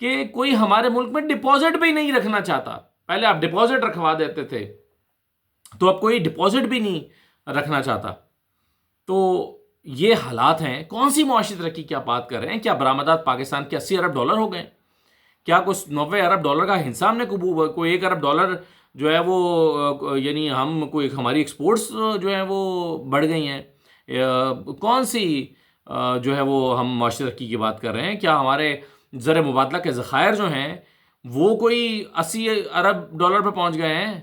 کہ کوئی ہمارے ملک میں ڈپازٹ بھی نہیں رکھنا چاہتا. پہلے آپ ڈپازٹ رکھوا دیتے تھے, تو اب کوئی ڈپازٹ بھی نہیں رکھنا چاہتا. تو یہ حالات ہیں. کون سی معاشی ترقی کی آپ بات کر رہے ہیں؟ کیا برآمدات پاکستان کے $80 ارب ہو گئے؟ کیا کچھ $90 ارب کا حصہ ہم نے کوئی $1 ارب جو ہے وہ یعنی ہم کوئی ہماری ایکسپورٹس جو ہے وہ بڑھ گئی ہیں؟ کون سی جو ہے وہ ہم معاشی ترقی کی بات کر رہے ہیں؟ کیا ہمارے زر مبادلہ کے ذخائر جو ہیں وہ کوئی $80 ارب پہ پہنچ گئے ہیں؟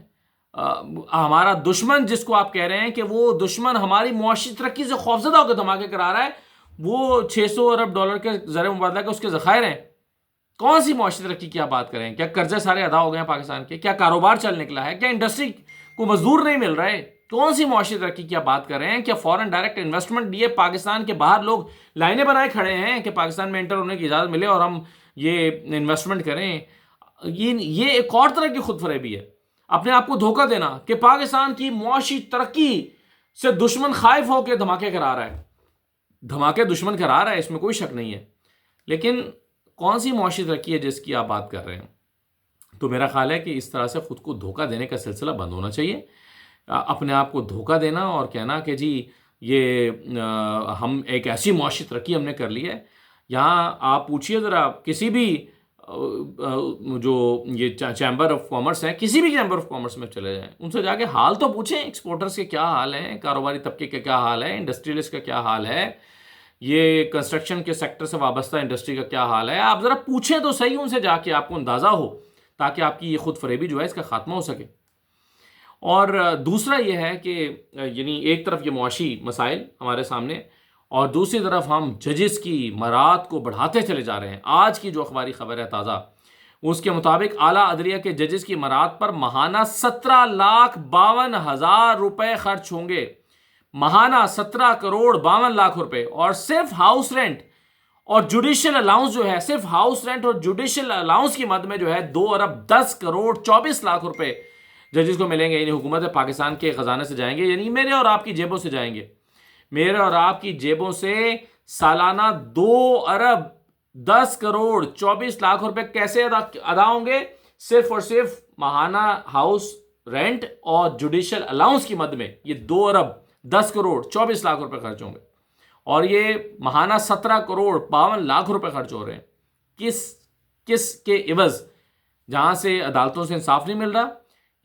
ہمارا دشمن جس کو آپ کہہ رہے ہیں کہ وہ دشمن ہماری معاشی ترقی سے خوفزدہ ہو کے دھماکے کرا رہا ہے, وہ $600 ارب کے زر مبادلہ کے اس کے ذخائر ہیں. کون سی معاشی ترقی کی آپ بات کریں ہیں؟ کیا قرضے سارے ادا ہو گئے ہیں پاکستان کے؟ کیا کاروبار چل نکلا ہے؟ کیا انڈسٹری کو مزدور نہیں مل رہے؟ کون سی معاشی ترقی کی آپ بات کر رہے ہیں؟ کیا فورن ڈائریکٹ انویسٹمنٹ یہ پاکستان کے باہر لوگ لائنیں بنائے کھڑے ہیں کہ پاکستان میں انٹر ہونے کی اجازت ملے اور ہم یہ انویسٹمنٹ کریں؟ یہ ایک اور طرح کی خود فریبی ہے. اپنے آپ کو دھوکہ دینا کہ پاکستان کی معاشی ترقی سے دشمن خائف ہو کے دھماکے کرا رہا ہے. دھماکے دشمن کرا رہا ہے, اس میں کوئی شک نہیں ہے, لیکن کون سی معاشی ترقی ہے جس کی آپ بات کر رہے ہیں؟ تو میرا خیال ہے کہ اس طرح سے خود کو دھوکہ دینے کا سلسلہ بند ہونا چاہیے. اپنے آپ کو دھوکہ دینا اور کہنا کہ جی یہ ہم ایک ایسی معاشی ترقی ہم نے کر لی ہے. یہاں آپ پوچھیے ذرا کسی بھی جو یہ چیمبر آف کامرس ہے, کسی بھی چیمبر آف کامرس میں چلے جائیں, ان سے جا کے حال تو پوچھیں ایکسپورٹرز کے کیا حال ہیں, کاروباری طبقے کا کیا حال ہے, انڈسٹریلسٹ کا کیا حال ہے, یہ کنسٹرکشن کے سیکٹر سے وابستہ انڈسٹری کا کیا حال ہے. آپ ذرا پوچھیں تو صحیح ان سے جا کے, آپ کو اندازہ ہو, تاکہ آپ کی یہ خود فریبی جو ہے اس کا خاتمہ ہو سکے. اور دوسرا یہ ہے کہ یعنی ایک طرف یہ معاشی مسائل ہمارے سامنے, اور دوسری طرف ہم ججز کی مراد کو بڑھاتے چلے جا رہے ہیں. آج کی جو اخباری خبر ہے تازہ, اس کے مطابق اعلیٰ عدلیہ کے ججز کی مراد پر ماہانہ 17,52,000 روپے خرچ ہوں گے. ماہانہ 17,52,00,000 روپے. اور صرف ہاؤس رینٹ اور جوڈیشل الاؤنس جو ہے, صرف ہاؤس رینٹ اور جوڈیشل الاؤنس کی مد میں جو ہے 2,10,24,00,000 روپے ججز کو ملیں گے. یعنی حکومت پاکستان کے خزانے سے جائیں گے, یعنی میرے اور آپ کی جیبوں سے جائیں گے. میرے اور آپ کی جیبوں سے سالانہ 2,10,24,00,000 روپے کیسے ادا ہوں گے؟ صرف اور صرف ماہانہ ہاؤس رینٹ اور جوڈیشل الاؤنس کی مد میں یہ 2,10,24,00,000 روپے خرچ ہوں گے. اور یہ ماہانہ 17,52,00,000 روپے خرچ ہو رہے ہیں. کس کے عوض؟ جہاں سے عدالتوں سے انصاف نہیں مل رہا,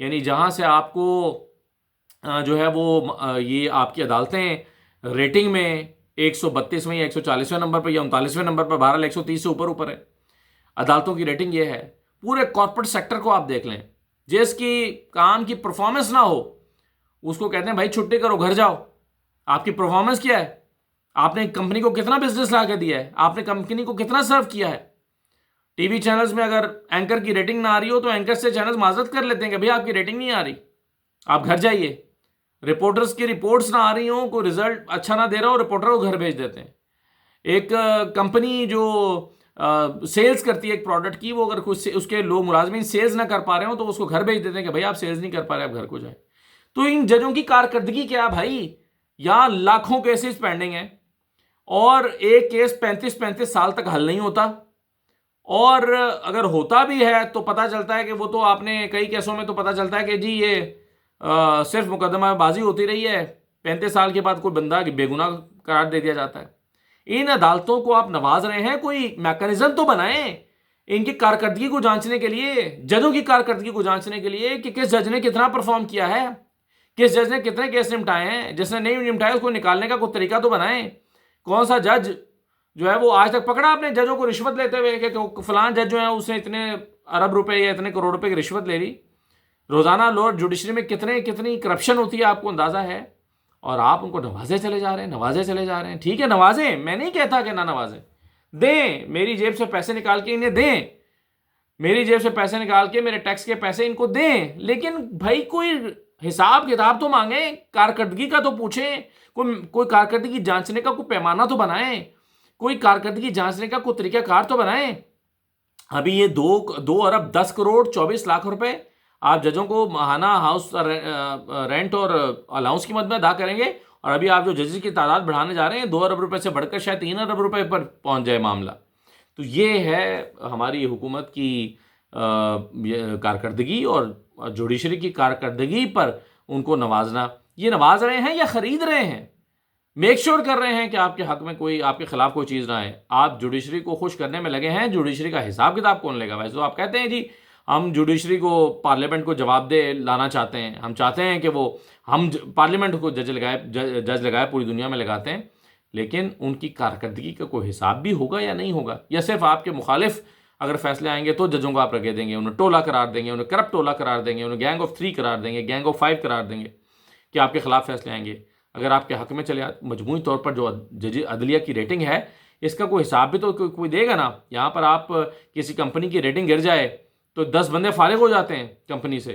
یعنی جہاں سے آپ کو جو ہے وہ یہ آپ کی عدالتیں ریٹنگ میں 132ویں یا 140ویں نمبر پر یا 39ویں نمبر پر, بہرحال 130 سے اوپر ہے عدالتوں کی ریٹنگ. یہ ہے پورے کارپوریٹ سیکٹر کو آپ دیکھ لیں, جس کی کام کی پرفارمنس نہ ہو اس کو کہتے ہیں بھائی چھٹی کرو, گھر جاؤ. آپ کی پرفارمنس کیا ہے؟ آپ نے کمپنی کو کتنا بزنس لا کے دیا ہے؟ آپ نے کمپنی کو کتنا سرو کیا ہے؟ ٹی وی چینلز میں اگر اینکر کی ریٹنگ نہ آ رہی ہو تو اینکر سے چینلز معذرت کر لیتے ہیں کہ بھئی آپ کی ریٹنگ نہیں آ رہی, آپ گھر جائیے. رپورٹرز کی رپورٹس نہ آ رہی ہوں, کوئی رزلٹ اچھا نہ دے رہا ہو, رپورٹر کو گھر بھیج دیتے ہیں. ایک کمپنی جو سیلز کرتی ہے ایک پروڈکٹ کی, وہ اگر اس کے لوگ ملازمین سیلز نہ کر پا رہے ہوں تو اس کو گھر بھیج دیتے ہیں کہ بھئی آپ سیلز نہیں کر پا رہے, آپ گھر کو جائیں. تو ان ججوں کی کارکردگی کیا بھائی؟ یہاں لاکھوں کیسز پینڈنگ ہیں اور ایک کیس 35 سال تک حل نہیں ہوتا, اور اگر ہوتا بھی ہے تو پتہ چلتا ہے کہ وہ تو آپ نے کئی کیسوں میں تو پتہ چلتا ہے کہ جی یہ صرف مقدمہ بازی ہوتی رہی ہے, 35 سال کے بعد کوئی بندہ بے گناہ قرار دے دیا جاتا ہے. ان عدالتوں کو آپ نواز رہے ہیں, کوئی میکانزم تو بنائیں ان کی کارکردگی کو جانچنے کے لیے, ججوں کی کارکردگی کو جانچنے کے لیے کہ کس جج نے کتنا پرفارم کیا ہے, کس جج نے کتنے کیس نمٹائے ہیں. جس نے نہیں نمٹائے اس کو نکالنے کا کوئی طریقہ تو بنائیں. کون سا جج جو ہے وہ آج تک پکڑا آپ نے ججوں کو رشوت لیتے ہوئے کہ فلان جج جو ہے اس نے اتنے ارب روپے یا اتنے کروڑ روپے کی رشوت لے لی؟ روزانہ لوڈ جوڈیشری میں کتنی کرپشن ہوتی ہے آپ کو اندازہ ہے, اور آپ ان کو نوازے چلے جا رہے ہیں. ٹھیک ہے نوازیں, میں نہیں کہتا کہ نہ نوازیں, دیں, میری جیب سے پیسے نکال کے انہیں دیں, میری جیب سے پیسے نکال کے میرے ٹیکس کے پیسے ان کو دیں, لیکن بھائی کوئی حساب کتاب تو مانگیں, کارکردگی کا تو پوچھیں, کوئی کارکردگی جانچنے کا کوئی پیمانہ تو بنائیں, کوئی کارکردگی جانچنے کا کوئی طریقہ کار تو بنائیں. ابھی یہ 2,10,24,00,000 روپے آپ ججوں کو ماہانہ ہاؤس رینٹ اور الاؤنس کی مد میں ادا کریں گے, اور ابھی آپ جو ججز کی تعداد بڑھانے جا رہے ہیں 2 ارب روپے سے بڑھ کر شاید 3 ارب روپے پر پہنچ جائے معاملہ. تو یہ ہے ہماری حکومت کی کارکردگی اور جوڈیشری کی کارکردگی پر ان کو نوازنا. یہ نواز رہے ہیں یا خرید رہے ہیں؟ میک شور کر رہے ہیں کہ آپ کے حق میں کوئی، آپ کے خلاف کوئی چیز نہ آئے. آپ جوڈیشری کو خوش کرنے میں لگے ہیں. جوڈیشری کا حساب کتاب کون لے گا؟ ویسے تو آپ کہتے ہیں جی ہم جوڈیشری کو، پارلیمنٹ کو جواب دہ لانا چاہتے ہیں، ہم چاہتے ہیں کہ وہ، ہم پارلیمنٹ کو جج لگائے پوری دنیا میں لگاتے ہیں، لیکن ان کی کارکردگی کا کوئی حساب بھی ہوگا یا نہیں ہوگا؟ یا صرف آپ کے مخالف اگر فیصلے آئیں گے تو ججوں کو آپ رگے دیں گے، انہیں ٹولہ قرار دیں گے، انہیں کرپٹ ٹولہ قرار دیں گے، انہیں گینگ آف 3 قرار دیں گے، گینگ آف 5 قرار دیں گے کہ آپ کے خلاف فیصلے آئیں گے اگر آپ کے حق میں چلے. مجموعی طور پر جو عدلیہ کی ریٹنگ ہے اس کا کوئی حساب بھی تو کوئی دے گا نا. یہاں پر آپ کسی کمپنی کی ریٹنگ گر جائے تو 10 بندے فارغ ہو جاتے ہیں کمپنی سے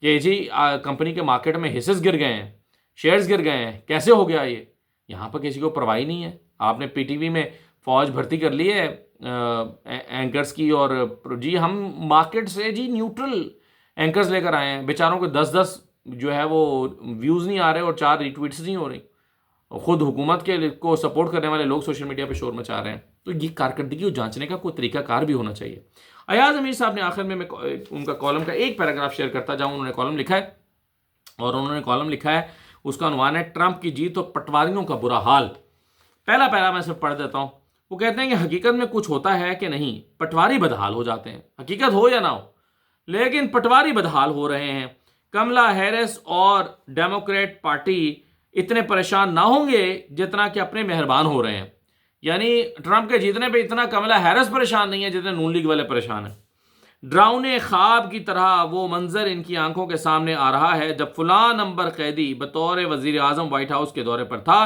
کہ جی کمپنی کے مارکیٹ میں حصص گر گئے ہیں، شیئرز گر گئے ہیں، کیسے ہو گیا یہ؟ یہاں پر کسی کو پرواہ نہیں ہے. آپ نے پی ٹی وی میں فوج بھرتی کر لی ہے اینکرز کی، اور جی ہم مارکیٹ سے جی نیوٹرل اینکرز لے کر آئے ہیں، بیچاروں کو 10 جو ہے وہ ویوز نہیں آ رہے اور 4 ری ٹویٹس نہیں ہو رہی. خود حکومت کے کو سپورٹ کرنے والے لوگ سوشل میڈیا پہ شور مچا رہے ہیں. تو یہ کارکردگی کو جانچنے کا کوئی طریقہ کار بھی ہونا چاہیے. ایاز امیر صاحب نے آخر میں ان کا کالم کا ایک پیراگراف شیئر کرتا جاؤں. انہوں نے کالم لکھا ہے اور انہوں نے کالم لکھا ہے، اس کا عنوان ہے ٹرمپ کی جیت اور پٹواریوں کا برا حال. پہلا پیرا میں صرف پڑھ دیتا ہوں. وہ کہتے ہیں کہ حقیقت میں کچھ ہوتا ہے کہ نہیں، پٹواری بدحال ہو جاتے ہیں. حقیقت ہو یا نہ ہو لیکن پٹواری بدحال ہو رہے ہیں. کملا ہیرس اور ڈیموکریٹ پارٹی اتنے پریشان نہ ہوں گے جتنا کہ اپنے مہربان ہو رہے ہیں. یعنی ٹرمپ کے جیتنے پہ اتنا کملا ہیرس پریشان نہیں ہے جتنے نون لیگ والے پریشان ہیں. ڈراؤنے خواب کی طرح وہ منظر ان کی آنکھوں کے سامنے آ رہا ہے جب فلاں نمبر قیدی بطور وزیر اعظم وائٹ ہاؤس کے دورے پر تھا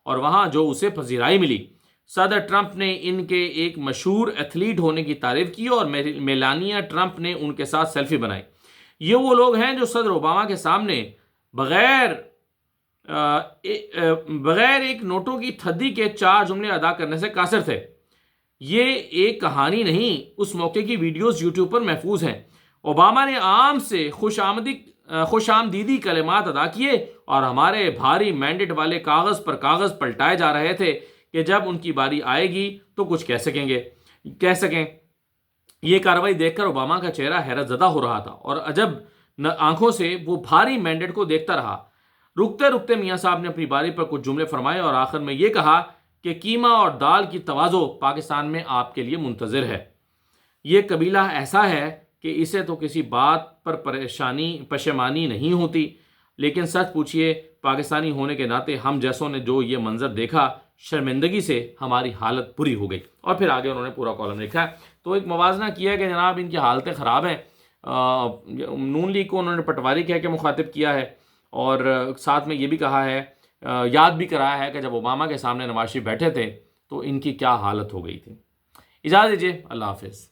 اور وہاں جو اسے پذیرائی ملی. صدر ٹرمپ نے ان کے ایک مشہور ایتھلیٹ ہونے کی تعریف کی اور میلانیا ٹرمپ نے ان کے ساتھ سیلفی بنائی. یہ وہ لوگ ہیں جو صدر اوباما کے سامنے بغیر ایک نوٹوں کی تھدی کے 4 جملے ادا کرنے سے قاصر تھے. یہ ایک کہانی نہیں، اس موقع کی ویڈیوز یوٹیوب پر محفوظ ہیں. اوباما نے عام سے خوش آمدیدی کلمات ادا کیے اور ہمارے بھاری مینڈیٹ والے کاغذ پر کاغذ پلٹائے جا رہے تھے کہ جب ان کی باری آئے گی تو کچھ کہہ سکیں. یہ کارروائی دیکھ کر اوباما کا چہرہ حیرت زدہ ہو رہا تھا اور عجب آنکھوں سے وہ بھاری مینڈیٹ کو دیکھتا رہا. رکتے میاں صاحب نے اپنی باری پر کچھ جملے فرمائے اور آخر میں یہ کہا کہ قیمہ اور دال کی تواضع پاکستان میں آپ کے لیے منتظر ہے. یہ قبیلہ ایسا ہے کہ اسے تو کسی بات پر پشیمانی نہیں ہوتی، لیکن سچ پوچھئے پاکستانی ہونے کے ناطے ہم جیسوں نے جو یہ منظر دیکھا، شرمندگی سے ہماری حالت بری ہو گئی. اور پھر آگے انہوں نے پورا کالم لکھا ہے. تو ایک موازنہ کیا ہے کہ جناب ان کی حالتیں خراب ہیں. نون لیگ کو انہوں نے پٹواری کہہ کے مخاطب کیا ہے اور ساتھ میں یہ بھی کہا ہے، یاد بھی کرایا ہے کہ جب اوباما کے سامنے نواز شریف بیٹھے تھے تو ان کی کیا حالت ہو گئی تھی. اجازت دیجیے، اللہ حافظ.